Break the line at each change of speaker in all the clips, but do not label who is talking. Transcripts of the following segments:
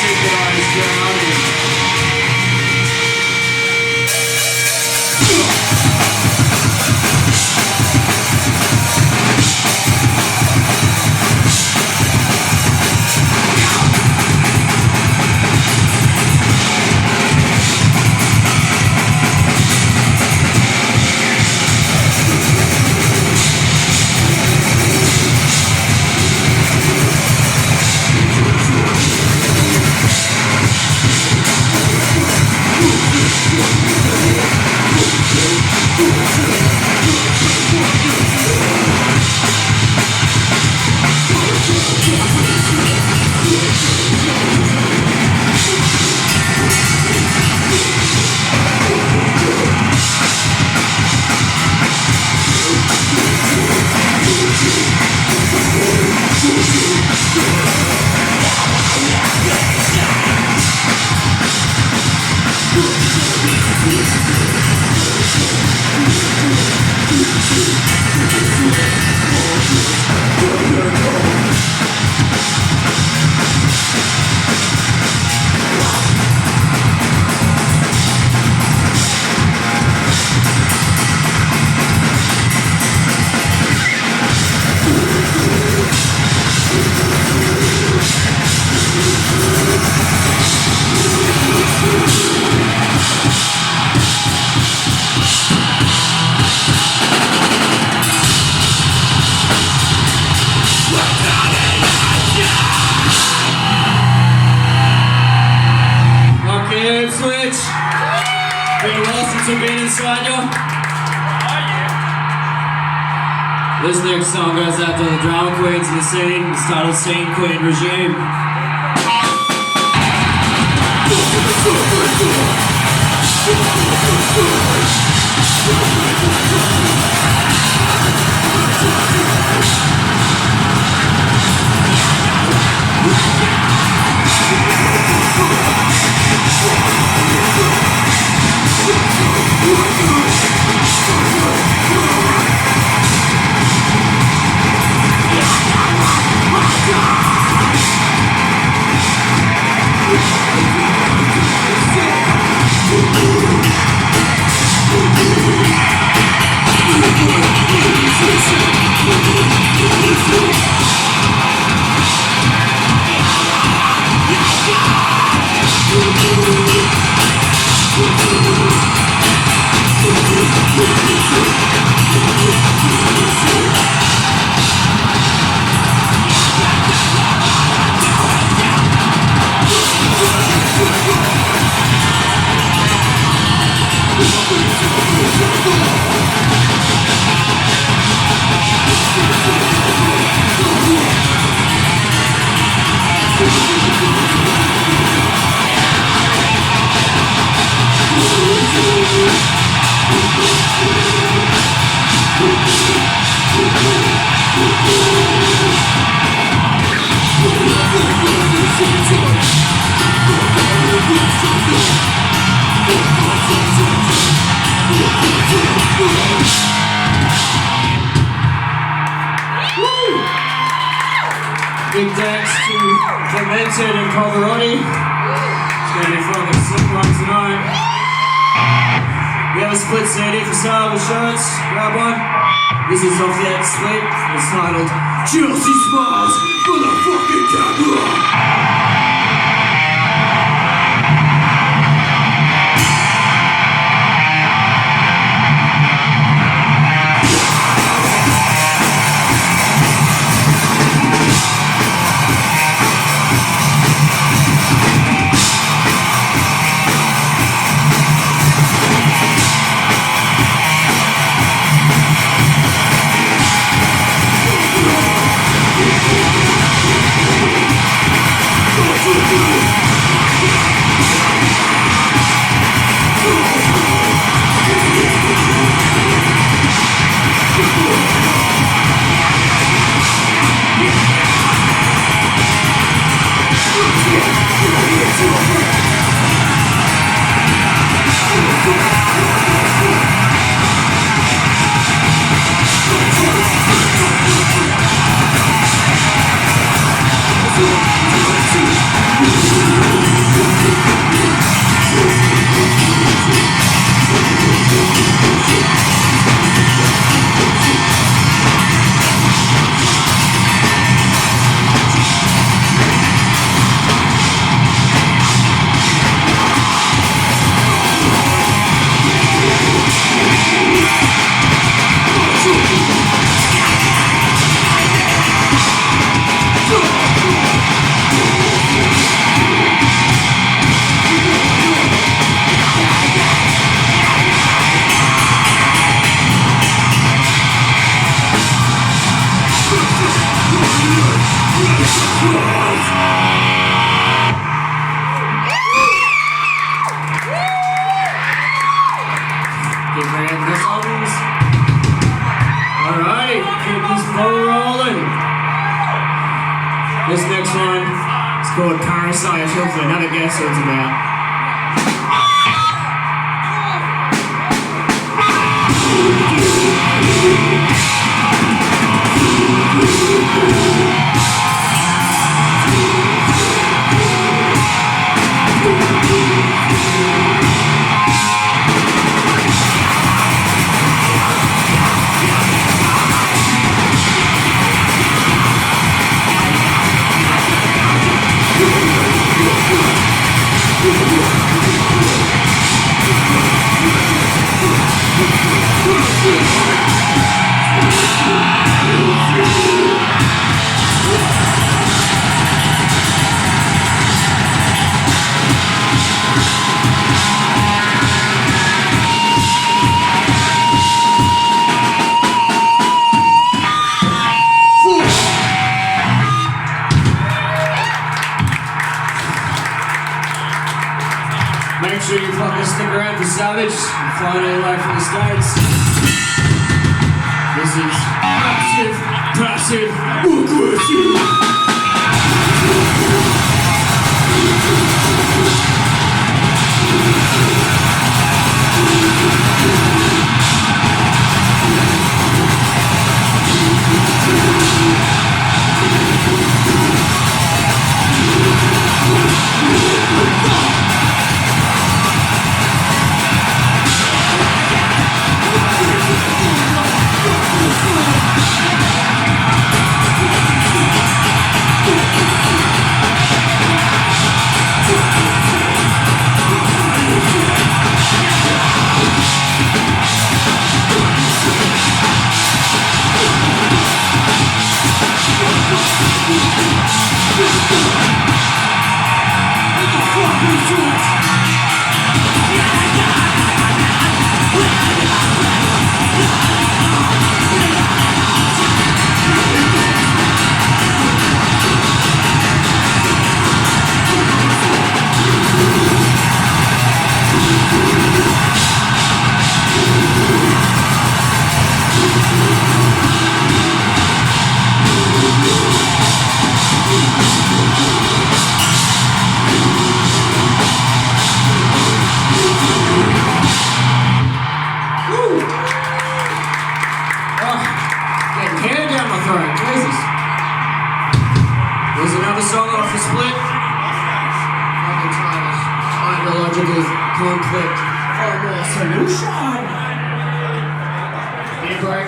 synchronized drowning. Switch. Been a while since I've been inside you. This next song goes out to the drama queens of the scene. It's titled Scene Queen Regime. Big thanks to Demented and Pavarotti. It's going to be fun with the sick one tonight. We have a split CD for sale with shirts. Grab one. This is off that split. It's titled Chelsea Smiles for the fucking camera. Get ready for the songs. Alrighty, keep this ball rolling. This next one is called Parasite. Hopefully, another guess what it's about. Make sure you fucking stick around for Savage. I'm flying all the way from the States. This is passive, aggressive. There's another song off the split. Fucking title. Ideological conflict. For more solution. Big break.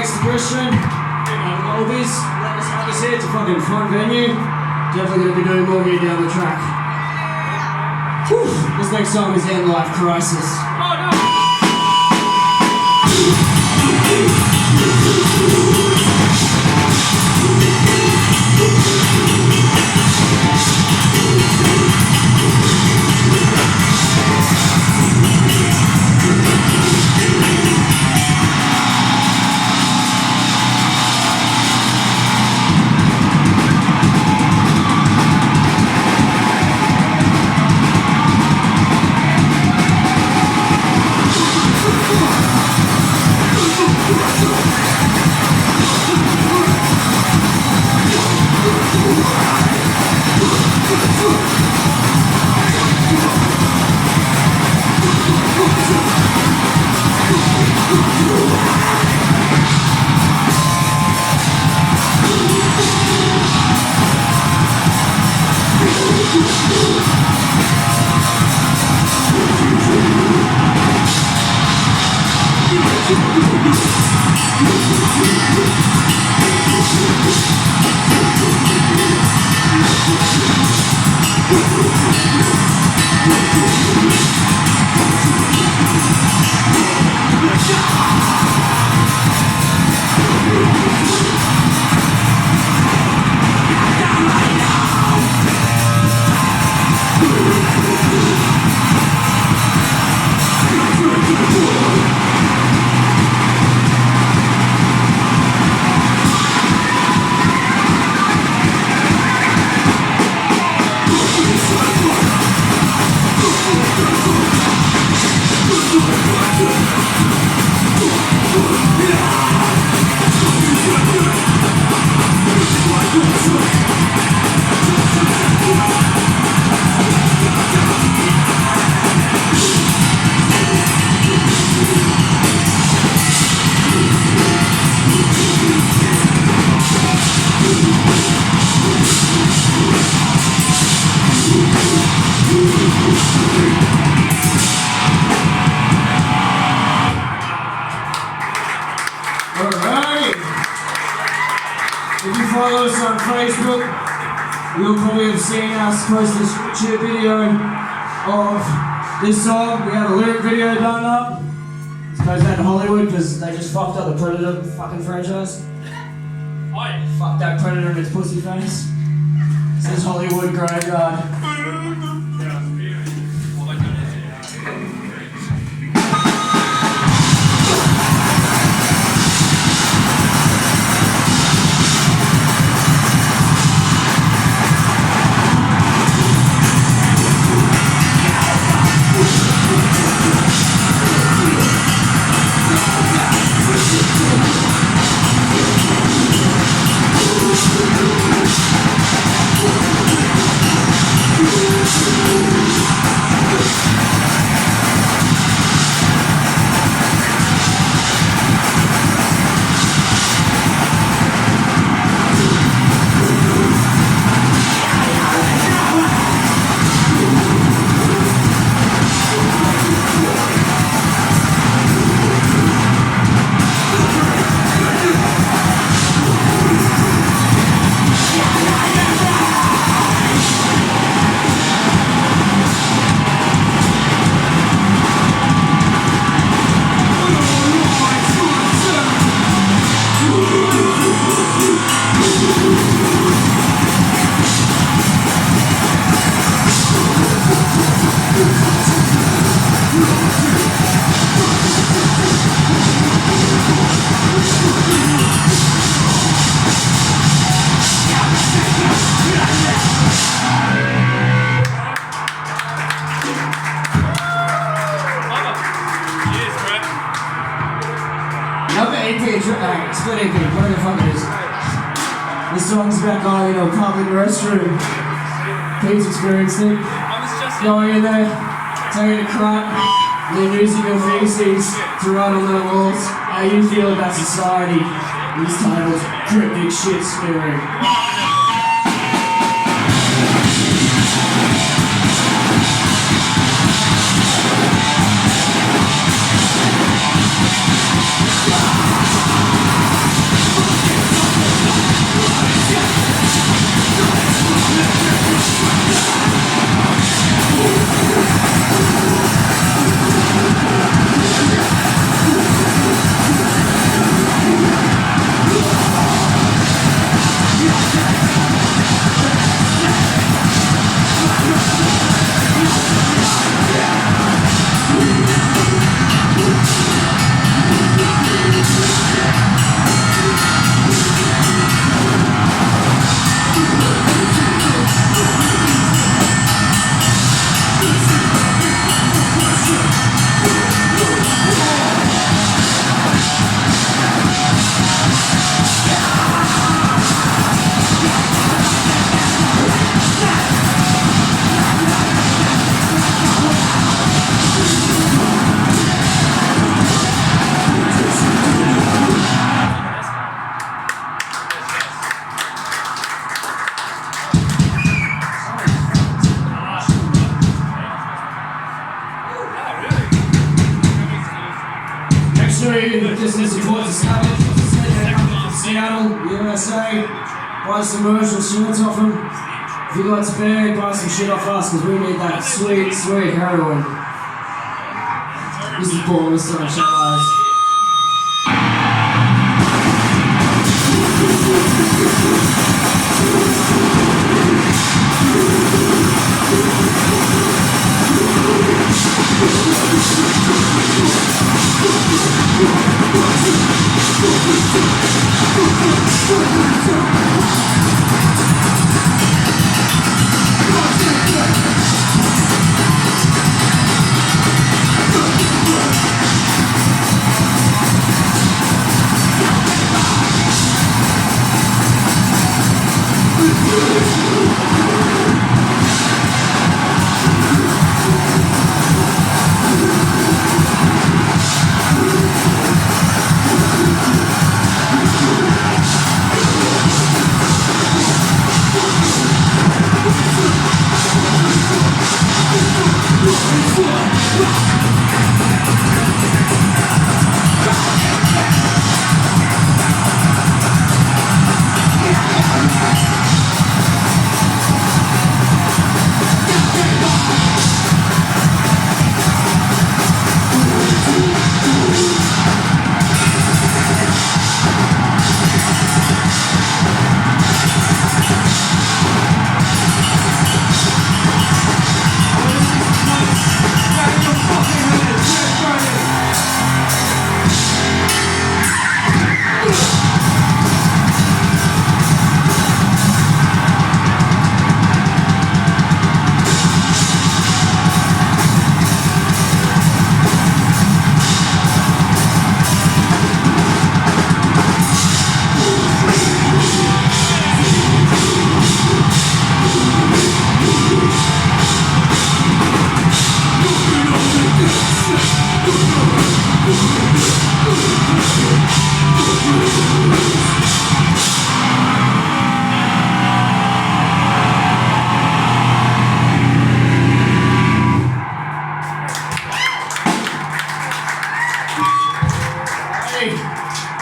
thanks to Christian and Olbies. Let us have us here. It's a fucking fun venue. Definitely gonna be doing more here down the track. Whew. This next song is End Life Crisis. Oh no! Follow us on Facebook. You'll probably have seen us post this shit video of this song. We have a lyric video done up. It's goes out to Hollywood because they just fucked up the Predator fucking franchise. Oh yeah. Fuck that Predator and its pussy face. It says Hollywood Graveyard. Split EP, whatever the fuck it is. This song's about going in a public restroom. Pete's experienced it. Going in there, taking a crap, and then using your feces to write on the walls how you feel about society. These titles, cryptic shit smearing. This is support to Savage. Seattle, USA. Buy some merch and shirts off them. If you got spare, buy some shit off us because we need that sweet, sweet heroin. This is Born with Sunshine.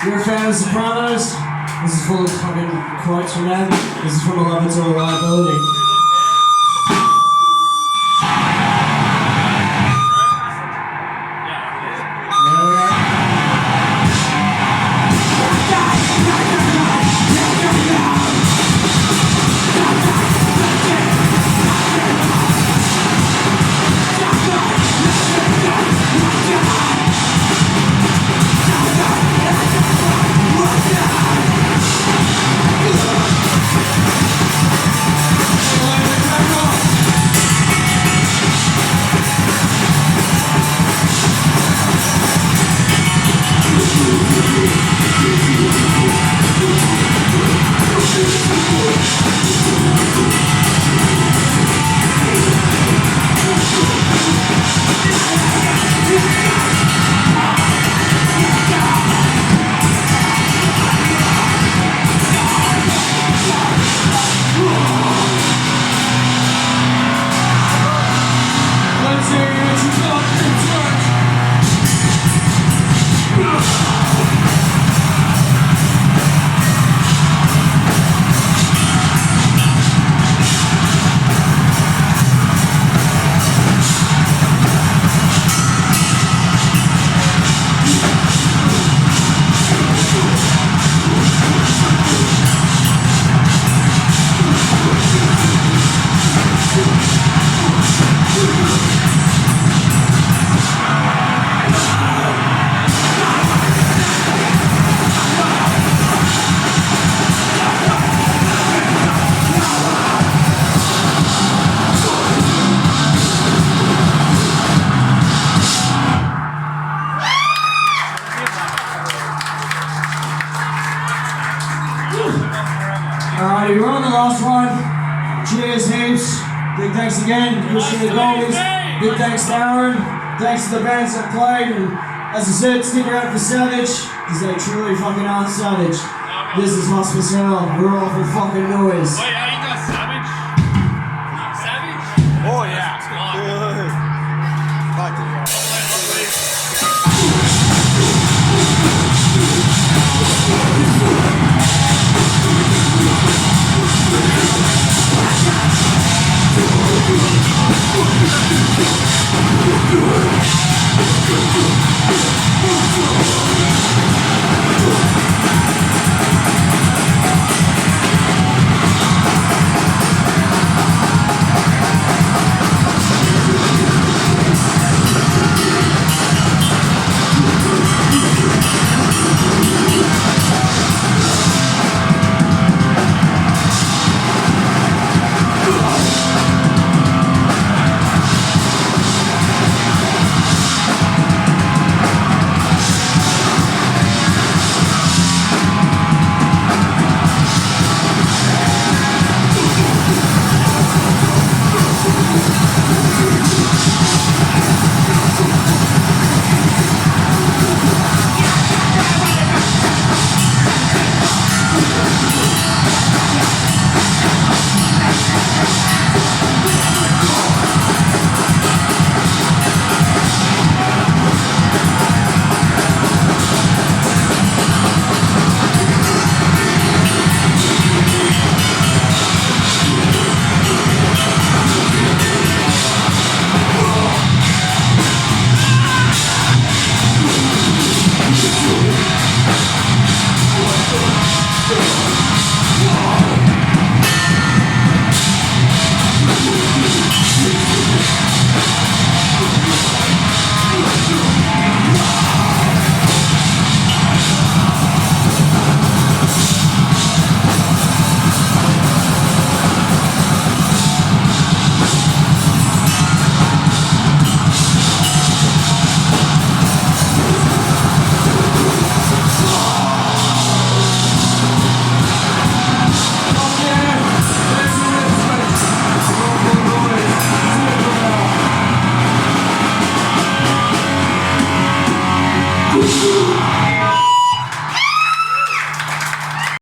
You're a fan of Sopranos? This is full of fucking quotes from them. This is from A Love to Reliability. Alright, we're on the last one. Cheers, heaps. Big thanks again. Wishing the Goldies. Big thanks to Aaron. Thanks to the bands that played. And as I said, stick around for Savage, because they truly fucking are Savage. This is Hospice Hell. We're all for fucking noise.